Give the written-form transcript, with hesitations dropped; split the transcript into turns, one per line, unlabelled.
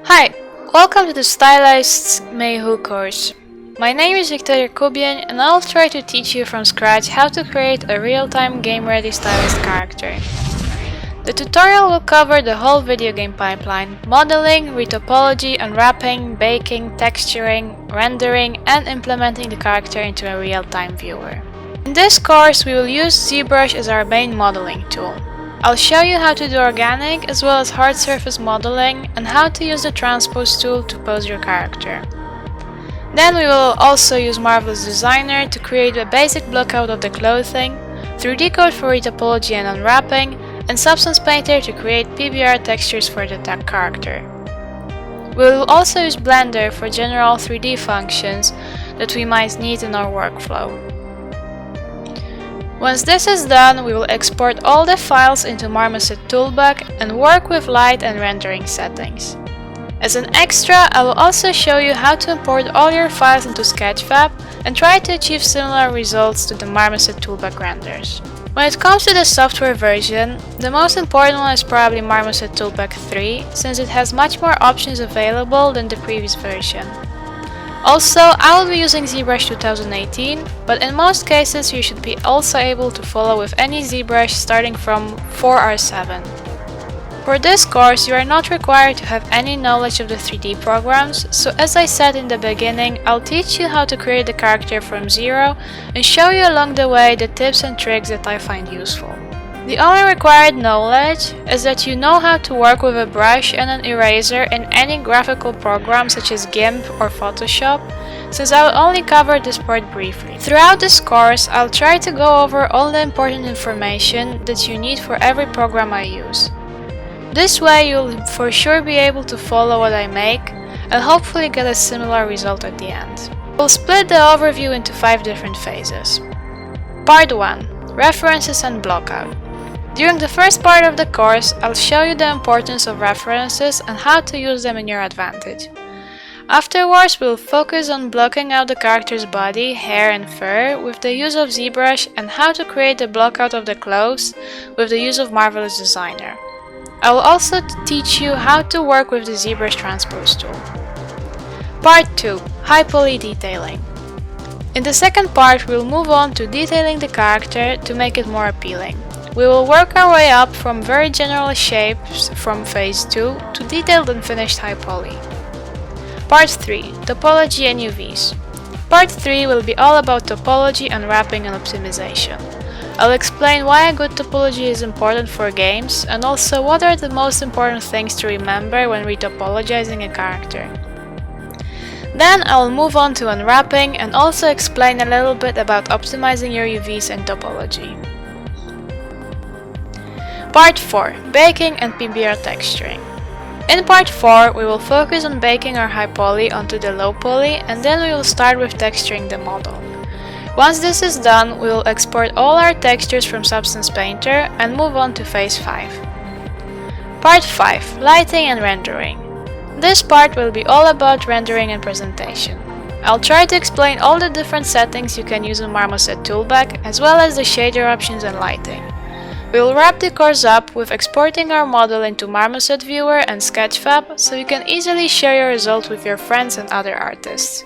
Hi, welcome to the Stylized Meihu course. My name is Victoria Kubian and I'll try to teach you from scratch how to create a real-time game-ready stylized character. The tutorial will cover the whole video game pipeline: modeling, retopology, unwrapping, baking, texturing, rendering, and implementing the character into a real-time viewer. In this course, we will use Zbrush as our main modeling tool. I'll show you how to do organic as well as hard surface modeling and how to use the transpose tool to pose your character. Then we will also use Marvelous Designer to create a basic blockout of the clothing, 3D code for retopology and unwrapping, and Substance Painter to create PBR textures for the character. We will also use Blender for general 3D functions that we might need in our workflow. Once this is done, we will export all the files into Marmoset Toolbag and work with light and rendering settings. As an extra, I will also show you how to import all your files into Sketchfab and try to achieve similar results to the Marmoset Toolbag renders. When it comes to the software version, the most important one is probably Marmoset Toolbag 3, since it has much more options available than the previous version. Also, I will be using Zbrush 2018, but in most cases you should be also able to follow with any Zbrush starting from 4R7. For this course, you are not required to have any knowledge of the 3D programs, so as I said in the beginning, I'll teach you how to create the character from zero and show you along the way the tips and tricks that I find useful. The only required knowledge is that you know how to work with a brush and an eraser in any graphical program such as GIMP or Photoshop, since I will only cover this part briefly. Throughout this course, I'll try to go over all the important information that you need for every program I use. This way you'll for sure be able to follow what I make and hopefully get a similar result at the end. We'll split the overview into 5 different phases. Part 1. References and Blockout. During the first part of the course, I'll show you the importance of references and how to use them in your advantage. Afterwards, we'll focus on blocking out the character's body, hair and fur with the use of Zbrush and how to create the blockout of the clothes with the use of Marvelous Designer. I will also teach you how to work with the Zbrush transpose tool. Part 2. High poly detailing. In the second part, we'll move on to detailing the character to make it more appealing. We will work our way up from very general shapes from phase 2 to detailed and finished high poly. Part 3. Topology and UVs. Part 3 will be all about topology, unwrapping and optimization. I'll explain why a good topology is important for games and also what are the most important things to remember when retopologizing a character. Then I'll move on to unwrapping and also explain a little bit about optimizing your UVs and topology. Part 4. Baking and PBR texturing. In Part 4, we will focus on baking our high poly onto the low poly and then we will start with texturing the model. Once this is done, we will export all our textures from Substance Painter and move on to Phase 5. Part 5. Lighting and rendering. This part will be all about rendering and presentation. I'll try to explain all the different settings you can use in Marmoset Toolbag as well as the shader options and lighting. We will wrap the course up with exporting our model into Marmoset Viewer and Sketchfab so you can easily share your result with your friends and other artists.